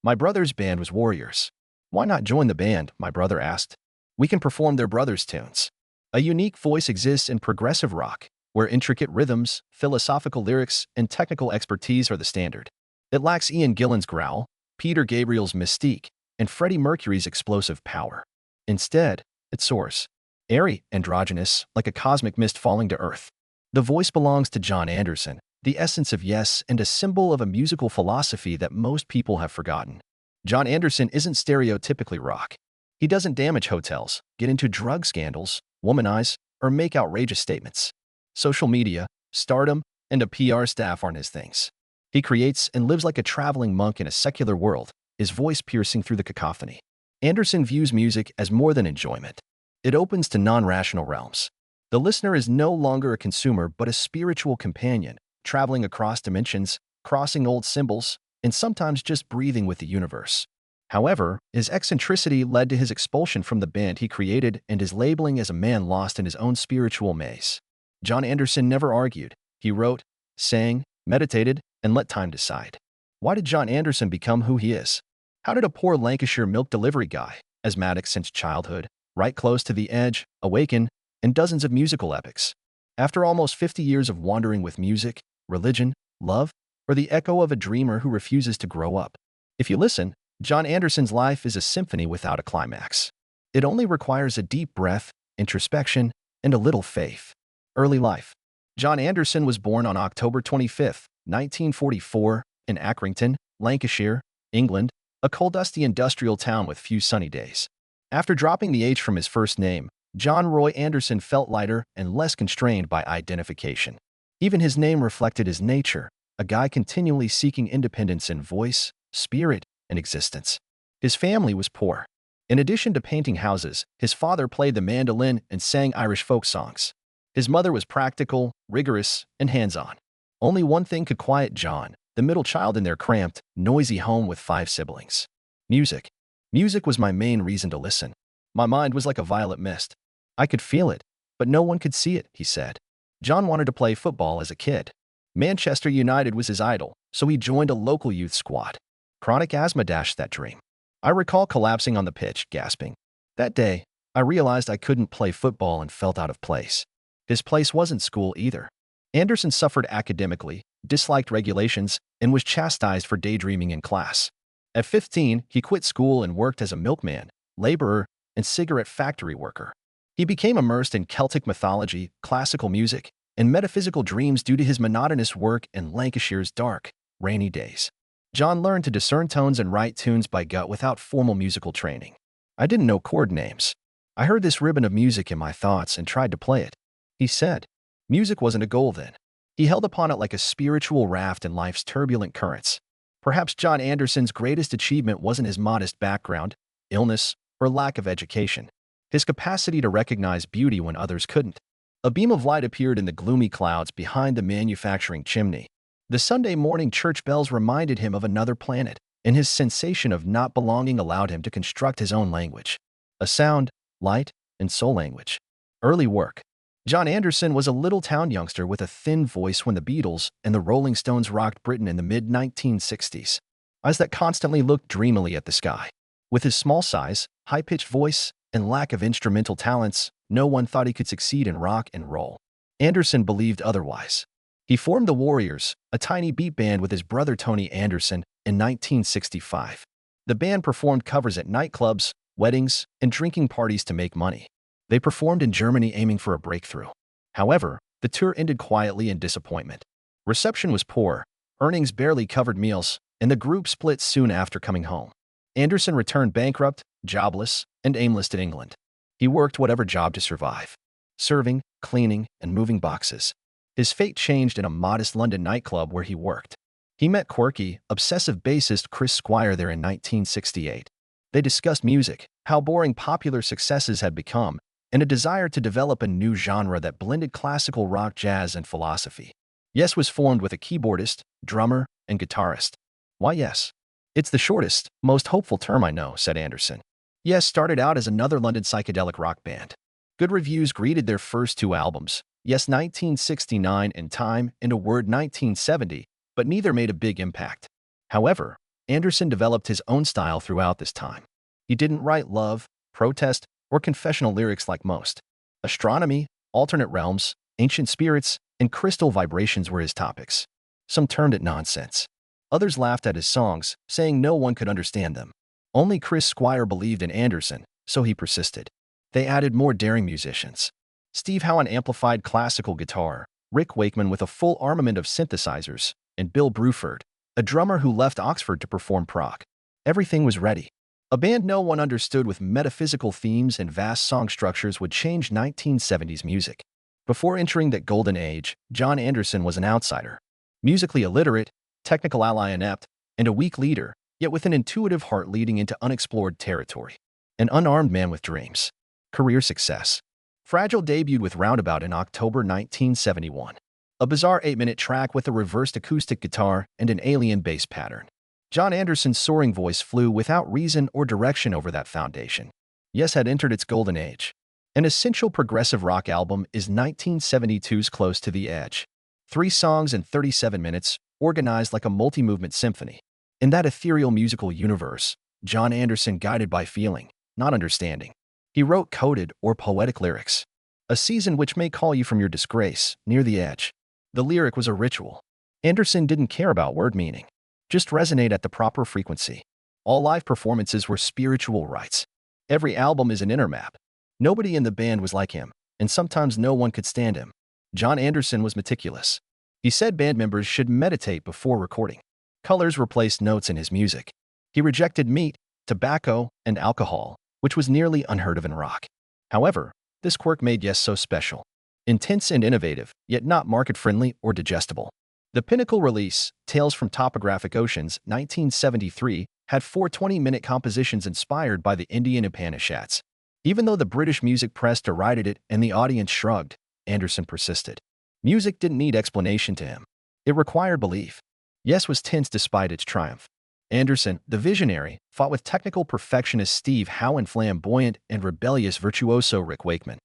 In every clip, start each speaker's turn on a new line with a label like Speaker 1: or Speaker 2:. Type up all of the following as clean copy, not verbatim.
Speaker 1: My brother's band was Warriors. Why not join the band? My brother asked. We can perform their brothers' tunes. A unique voice exists in progressive rock, where intricate rhythms, philosophical lyrics, and technical expertise are the standard. It lacks Ian Gillan's growl, Peter Gabriel's mystique, and Freddie Mercury's explosive power. Instead, it soars, airy, androgynous, like a cosmic mist falling to earth. The voice belongs to Jon Anderson, the essence of yes and a symbol of a musical philosophy that most people have forgotten. Jon Anderson isn't stereotypically rock. He doesn't damage hotels, get into drug scandals, womanize, or make outrageous statements. Social media, stardom, and a PR staff aren't his things. He creates and lives like a traveling monk in a secular world, his voice piercing through the cacophony. Anderson views music as more than enjoyment. It opens to non-rational realms. The listener is no longer a consumer but a spiritual companion, traveling across dimensions, crossing old symbols, and sometimes just breathing with the universe. However, his eccentricity led to his expulsion from the band he created and his labeling as a man lost in his own spiritual maze. Jon Anderson never argued. He wrote, sang, meditated, and let time decide. Why did Jon Anderson become who he is? How did a poor Lancashire milk delivery guy, asthmatic since childhood, right close to the edge, awaken, in dozens of musical epics? After almost 50 years of wandering with music, religion, love, or the echo of a dreamer who refuses to grow up? If you listen, Jon Anderson's life is a symphony without a climax. It only requires a deep breath, introspection, and a little faith. Early life. Jon Anderson was born on October 25, 1944, in Accrington, Lancashire, England, a coal dusty industrial town with few sunny days. After dropping the H from his first name, John Roy Anderson felt lighter and less constrained by identification. Even his name reflected his nature, a guy continually seeking independence in voice, spirit, and existence. His family was poor. In addition to painting houses, his father played the mandolin and sang Irish folk songs. His mother was practical, rigorous, and hands-on. Only one thing could quiet John, the middle child in their cramped, noisy home with 5 siblings. Music. Music was my main reason to listen. My mind was like a violet mist. I could feel it, but no one could see it, he said. John wanted to play football as a kid. Manchester United was his idol, so he joined a local youth squad. Chronic asthma dashed that dream. I recall collapsing on the pitch, gasping. That day, I realized I couldn't play football and felt out of place. His place wasn't school either. Anderson suffered academically, disliked regulations, and was chastised for daydreaming in class. At 15, he quit school and worked as a milkman, laborer, and cigarette factory worker. He became immersed in Celtic mythology, classical music, and metaphysical dreams due to his monotonous work in Lancashire's dark, rainy days. John learned to discern tones and write tunes by gut without formal musical training. I didn't know chord names. I heard this ribbon of music in my thoughts and tried to play it. He said. Music wasn't a goal then. He held upon it like a spiritual raft in life's turbulent currents. Perhaps Jon Anderson's greatest achievement wasn't his modest background, illness, or lack of education. His capacity to recognize beauty when others couldn't. A beam of light appeared in the gloomy clouds behind the manufacturing chimney. The Sunday morning church bells reminded him of another planet, and his sensation of not belonging allowed him to construct his own language. A sound, light, and soul language. Early work. Jon Anderson was a little-town youngster with a thin voice when the Beatles and the Rolling Stones rocked Britain in the mid-1960s. Eyes that constantly looked dreamily at the sky. With his small size, high-pitched voice, and lack of instrumental talents, no one thought he could succeed in rock and roll. Anderson believed otherwise. He formed the Warriors, a tiny beat band with his brother Tony Anderson, in 1965. The band performed covers at nightclubs, weddings, and drinking parties to make money. They performed in Germany aiming for a breakthrough. However, the tour ended quietly in disappointment. Reception was poor, earnings barely covered meals, and the group split soon after coming home. Anderson returned bankrupt, jobless, and aimless to England. He worked whatever job to survive. Serving, cleaning, and moving boxes. His fate changed in a modest London nightclub where he worked. He met quirky, obsessive bassist Chris Squire there in 1968. They discussed music, how boring popular successes had become, and a desire to develop a new genre that blended classical rock, jazz, and philosophy. Yes was formed with a keyboardist, drummer, and guitarist. Why Yes? It's the shortest, most hopeful term I know, said Anderson. Yes started out as another London psychedelic rock band. Good reviews greeted their first 2 albums, Yes 1969 and Time and a Word 1970, but neither made a big impact. However, Anderson developed his own style throughout this time. He didn't write love, protest, or confessional lyrics like most. Astronomy, alternate realms, ancient spirits, and crystal vibrations were his topics. Some termed it nonsense. Others laughed at his songs, saying no one could understand them. Only Chris Squire believed in Anderson, so he persisted. They added more daring musicians. Steve Howe on amplified classical guitar, Rick Wakeman with a full armament of synthesizers, and Bill Bruford, a drummer who left Oxford to perform prog. Everything was ready. A band no one understood with metaphysical themes and vast song structures would change 1970s music. Before entering that golden age, Jon Anderson was an outsider. Musically illiterate, technical ally inept, and a weak leader, yet with an intuitive heart leading into unexplored territory. An unarmed man with dreams. Career success. Fragile debuted with Roundabout in October 1971. A bizarre 8-minute track with a reversed acoustic guitar and an alien bass pattern. Jon Anderson's soaring voice flew without reason or direction over that foundation. Yes had entered its golden age. An essential progressive rock album is 1972's Close to the Edge. 3 songs in 37 minutes, organized like a multi-movement symphony. In that ethereal musical universe, Jon Anderson guided by feeling, not understanding. He wrote coded or poetic lyrics. A season which may call you from your disgrace, near the edge. The lyric was a ritual. Anderson didn't care about word meaning. Just resonate at the proper frequency. All live performances were spiritual rites. Every album is an inner map. Nobody in the band was like him, and sometimes no one could stand him. Jon Anderson was meticulous. He said band members should meditate before recording. Colors replaced notes in his music. He rejected meat, tobacco, and alcohol, which was nearly unheard of in rock. However, this quirk made Yes so special. Intense and innovative, yet not market-friendly or digestible. The pinnacle release, Tales from Topographic Oceans, 1973, had 4 20-minute compositions inspired by the Indian Upanishads. Even though the British music press derided it and the audience shrugged, Anderson persisted. Music didn't need explanation to him. It required belief. Yes was tense despite its triumph. Anderson, the visionary, fought with technical perfectionist Steve Howe and flamboyant and rebellious virtuoso Rick Wakeman.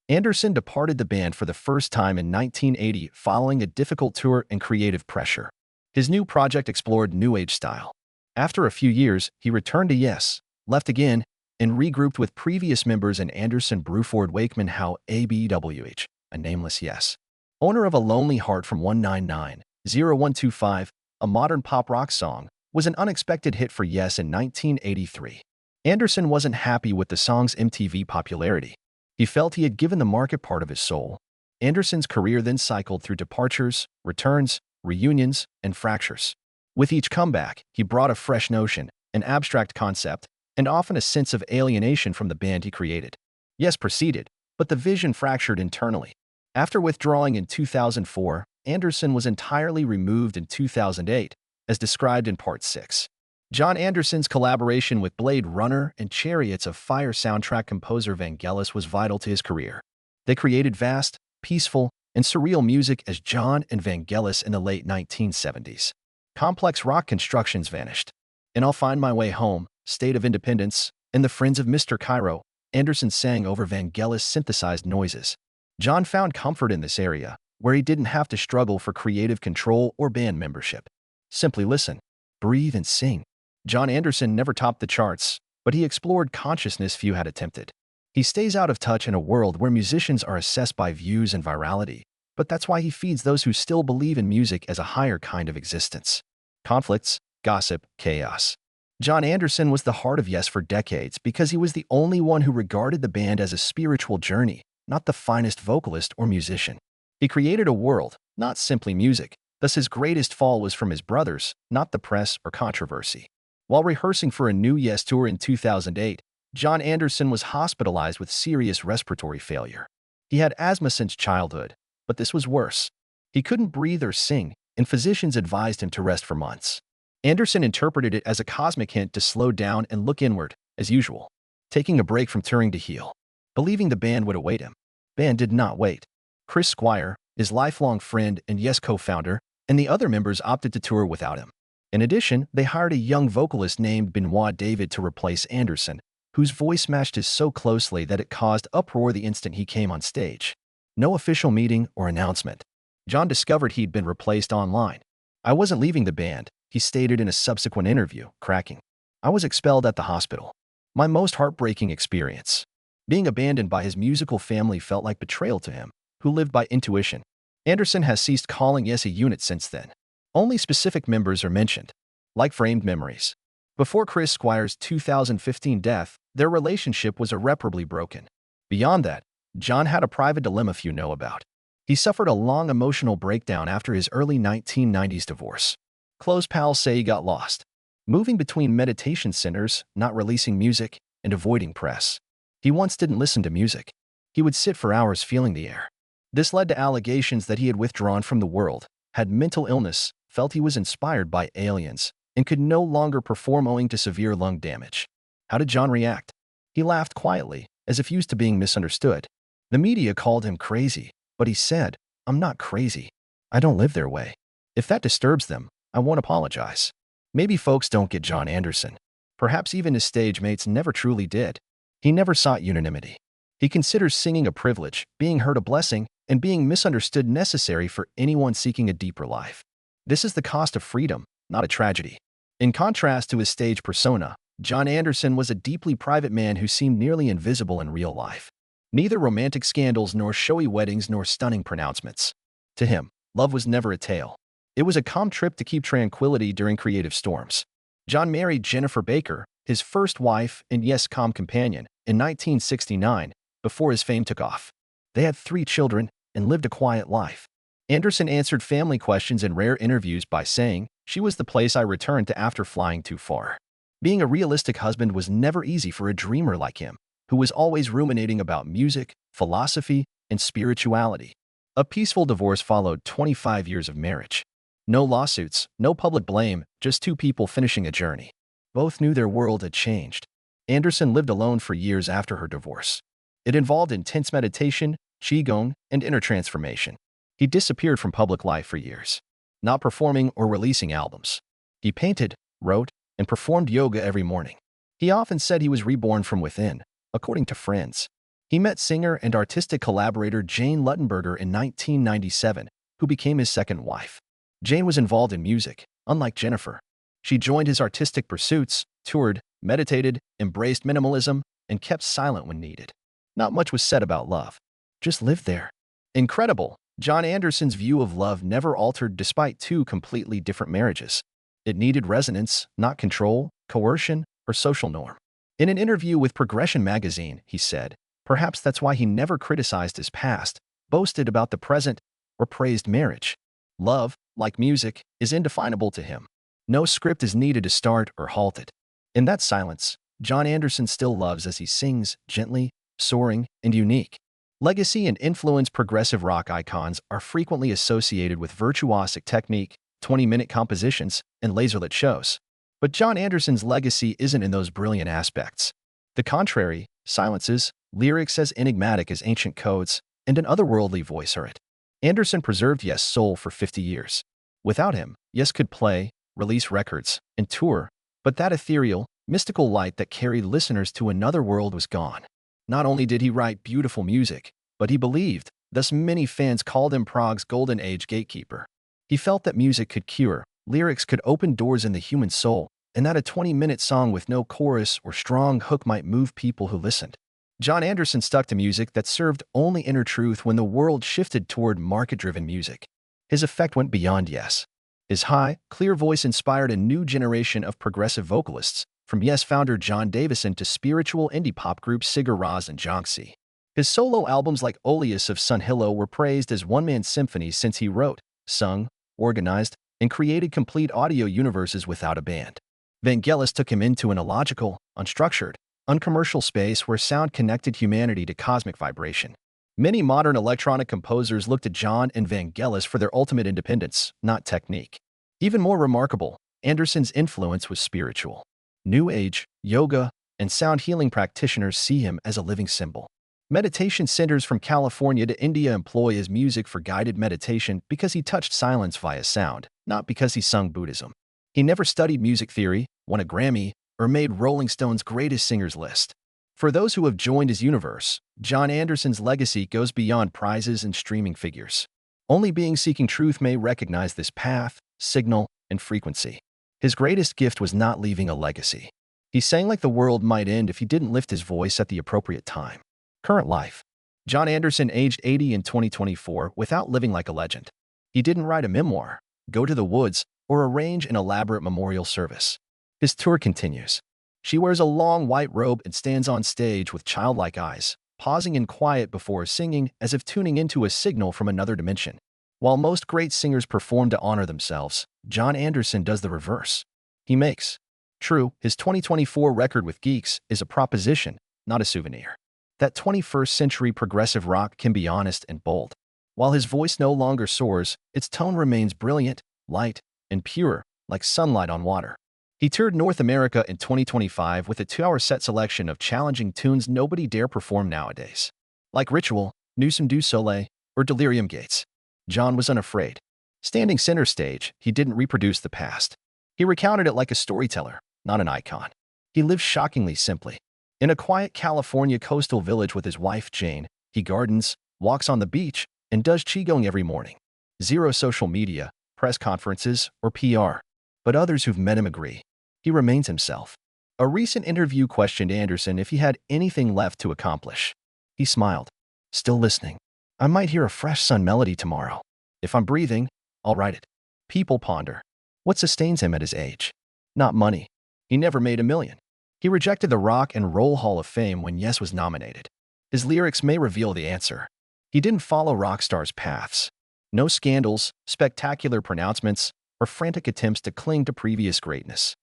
Speaker 1: Anderson departed the band for the first time in 1980 following a difficult tour and creative pressure. His new project explored New Age style. After a few years, he returned to Yes, left again, and regrouped with previous members in Anderson Bruford Wakeman Howe ABWH, a nameless Yes. Owner of A Lonely Heart from 199-0125, a modern pop rock song, was an unexpected hit for Yes in 1983. Anderson wasn't happy with the song's MTV popularity. He felt he had given the market part of his soul. Anderson's career then cycled through departures, returns, reunions, and fractures. With each comeback, he brought a fresh notion, an abstract concept, and often a sense of alienation from the band he created. Yes proceeded, but the vision fractured internally. After withdrawing in 2004, Anderson was entirely removed in 2008, as described in Part 6. Jon Anderson's collaboration with Blade Runner and Chariots of Fire soundtrack composer Vangelis was vital to his career. They created vast, peaceful, and surreal music as Jon and Vangelis in the late 1970s. Complex rock constructions vanished. In I'll Find My Way Home, State of Independence, and The Friends of Mr. Cairo, Anderson sang over Vangelis' synthesized noises. Jon found comfort in this area, where he didn't have to struggle for creative control or band membership. Simply listen, breathe, and sing. Jon Anderson never topped the charts, but he explored consciousness few had attempted. He stays out of touch in a world where musicians are assessed by views and virality, but that's why he feeds those who still believe in music as a higher kind of existence. Conflicts, gossip, chaos. Jon Anderson was the heart of Yes for decades because he was the only one who regarded the band as a spiritual journey, not the finest vocalist or musician. He created a world, not simply music, thus his greatest fall was from his brothers, not the press or controversy. While rehearsing for a new Yes tour in 2008, Jon Anderson was hospitalized with serious respiratory failure. He had asthma since childhood, but this was worse. He couldn't breathe or sing, and physicians advised him to rest for months. Anderson interpreted it as a cosmic hint to slow down and look inward, as usual, taking a break from touring to heal, believing the band would await him. Band did not wait. Chris Squire, his lifelong friend and Yes co-founder, and the other members opted to tour without him. In addition, they hired a young vocalist named Benoit David to replace Anderson, whose voice matched his so closely that it caused uproar the instant he came on stage. No official meeting or announcement. Jon discovered he'd been replaced online. I wasn't leaving the band, He stated in a subsequent interview, cracking, "I was expelled at the hospital. My most heartbreaking experience. Being abandoned by his musical family felt like betrayal to him, who lived by intuition." Anderson has ceased calling Yes a unit since then. Only specific members are mentioned, like framed memories. Before Chris Squire's 2015 death, their relationship was irreparably broken. Beyond that, Jon had a private dilemma few know about. He suffered a long emotional breakdown after his early 1990s divorce. Close pals say he got lost, moving between meditation centers, not releasing music, and avoiding press. He once didn't listen to music. He would sit for hours feeling the air. This led to allegations that he had withdrawn from the world, had mental illness, felt he was inspired by aliens, and could no longer perform owing to severe lung damage. How did Jon react? He laughed quietly, as if used to being misunderstood. The media called him crazy, but he said, "I'm not crazy. I don't live their way. If that disturbs them, I won't apologize." Maybe folks don't get Jon Anderson. Perhaps even his stage mates never truly did. He never sought unanimity. He considers singing a privilege, being heard a blessing, and being misunderstood necessary for anyone seeking a deeper life. This is the cost of freedom, not a tragedy. In contrast to his stage persona, Jon Anderson was a deeply private man who seemed nearly invisible in real life. Neither romantic scandals nor showy weddings nor stunning pronouncements. To him, love was never a tale. It was a calm trip to keep tranquility during creative storms. Jon married Jennifer Baker, his first wife and yes, calm companion, in 1969, before his fame took off. They had 3 children and lived a quiet life. Anderson answered family questions in rare interviews by saying, "She was the place I returned to after flying too far." Being a realistic husband was never easy for a dreamer like him, who was always ruminating about music, philosophy, and spirituality. A peaceful divorce followed 25 years of marriage. No lawsuits, no public blame, just 2 people finishing a journey. Both knew their world had changed. Anderson lived alone for years after her divorce. It involved intense meditation, qigong, and inner transformation. He disappeared from public life for years, not performing or releasing albums. He painted, wrote, and performed yoga every morning. He often said he was reborn from within, according to friends. He met singer and artistic collaborator Jane Luttenberger in 1997, who became his second wife. Jane was involved in music, unlike Jennifer. She joined his artistic pursuits, toured, meditated, embraced minimalism, and kept silent when needed. Not much was said about love. Just lived there. Incredible, Jon Anderson's view of love never altered despite 2 completely different marriages. It needed resonance, not control, coercion, or social norm. In an interview with Progression magazine, he said, perhaps that's why he never criticized his past, boasted about the present, or praised marriage. Love, like music, is indefinable to him. No script is needed to start or halt it. In that silence, Jon Anderson still loves as he sings, gently, soaring, and unique. Legacy and influence progressive rock icons are frequently associated with virtuosic technique, 20-minute compositions, and laser-lit shows. But Jon Anderson's legacy isn't in those brilliant aspects. The contrary, silences, lyrics as enigmatic as ancient codes, and an otherworldly voice are it. Anderson preserved Yes' soul for 50 years. Without him, Yes could play, release records, and tour, but that ethereal, mystical light that carried listeners to another world was gone. Not only did he write beautiful music, but he believed, thus many fans called him prog's golden age gatekeeper. He felt that music could cure, lyrics could open doors in the human soul, and that a 20-minute song with no chorus or strong hook might move people who listened. Jon Anderson stuck to music that served only inner truth when the world shifted toward market-driven music. His effect went beyond Yes. His high, clear voice inspired a new generation of progressive vocalists, from Yes founder John Davison to spiritual indie pop groups Sigur Rós and Jonxi. His solo albums like Oleus of Sun Hillow were praised as one-man symphonies since he wrote, sung, organized, and created complete audio universes without a band. Vangelis took him into an illogical, unstructured, uncommercial space where sound connected humanity to cosmic vibration. Many modern electronic composers look to Jon and Vangelis for their ultimate independence, not technique. Even more remarkable, Anderson's influence was spiritual. New Age, yoga, and sound healing practitioners see him as a living symbol. Meditation centers from California to India employ his music for guided meditation because he touched silence via sound, not because he sung Buddhism. He never studied music theory, won a Grammy, or made Rolling Stone's greatest singers list. For those who have joined his universe, Jon Anderson's legacy goes beyond prizes and streaming figures. Only beings seeking truth may recognize this path, signal, and frequency. His greatest gift was not leaving a legacy. He sang like the world might end if he didn't lift his voice at the appropriate time. Current life. Jon Anderson aged 80 in 2024 without living like a legend. He didn't write a memoir, go to the woods, or arrange an elaborate memorial service. His tour continues. She wears a long white robe and stands on stage with childlike eyes, pausing in quiet before singing as if tuning into a signal from another dimension. While most great singers perform to honor themselves, Jon Anderson does the reverse. He makes. True, his 2024 record with Geeks is a proposition, not a souvenir. That 21st century progressive rock can be honest and bold. While his voice no longer soars, its tone remains brilliant, light, and pure, like sunlight on water. He toured North America in 2025 with a 2-hour set selection of challenging tunes nobody dare perform nowadays. Like Ritual, Newsome du Soleil, or Delirium Gates. Jon was unafraid. Standing center stage, he didn't reproduce the past. He recounted it like a storyteller, not an icon. He lived shockingly simply. In a quiet California coastal village with his wife, Jane, he gardens, walks on the beach, and does qigong every morning. Zero social media, press conferences, or PR. But others who've met him agree. He remains himself. A recent interview questioned Anderson if he had anything left to accomplish. He smiled. Still listening. I might hear a fresh sun melody tomorrow. If I'm breathing, I'll write it. People ponder. What sustains him at his age? Not money. He never made $1 million. He rejected the Rock and Roll Hall of Fame when Yes was nominated. His lyrics may reveal the answer. He didn't follow rock stars' paths. No scandals, spectacular pronouncements, or frantic attempts to cling to previous greatness.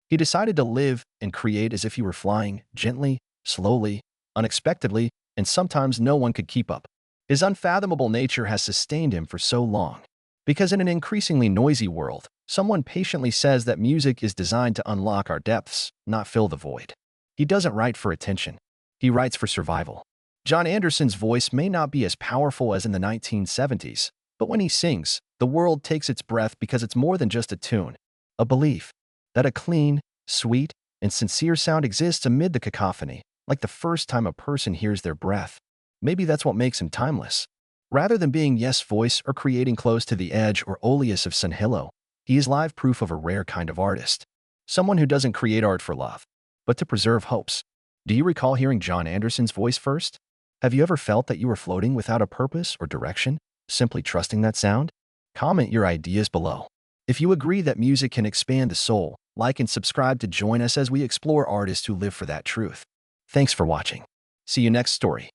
Speaker 1: He decided to live and create as if he were flying, gently, slowly, unexpectedly, and sometimes no one could keep up. His unfathomable nature has sustained him for so long. Because in an increasingly noisy world, someone patiently says that music is designed to unlock our depths, not fill the void. He doesn't write for attention. He writes for survival. Jon Anderson's voice may not be as powerful as in the 1970s, but when he sings, the world takes its breath because it's more than just a tune, a belief that a clean, sweet, and sincere sound exists amid the cacophony, like the first time a person hears their breath. Maybe that's what makes him timeless. Rather than being Yes voice or creating close to the edge or Oleus of Sunhillow, he is live proof of a rare kind of artist. Someone who doesn't create art for love, but to preserve hopes. Do you recall hearing Jon Anderson's voice first? Have you ever felt that you were floating without a purpose or direction, simply trusting that sound? Comment your ideas below. If you agree that music can expand the soul, like and subscribe to join us as we explore artists who live for that truth. Thanks for watching. See you next story.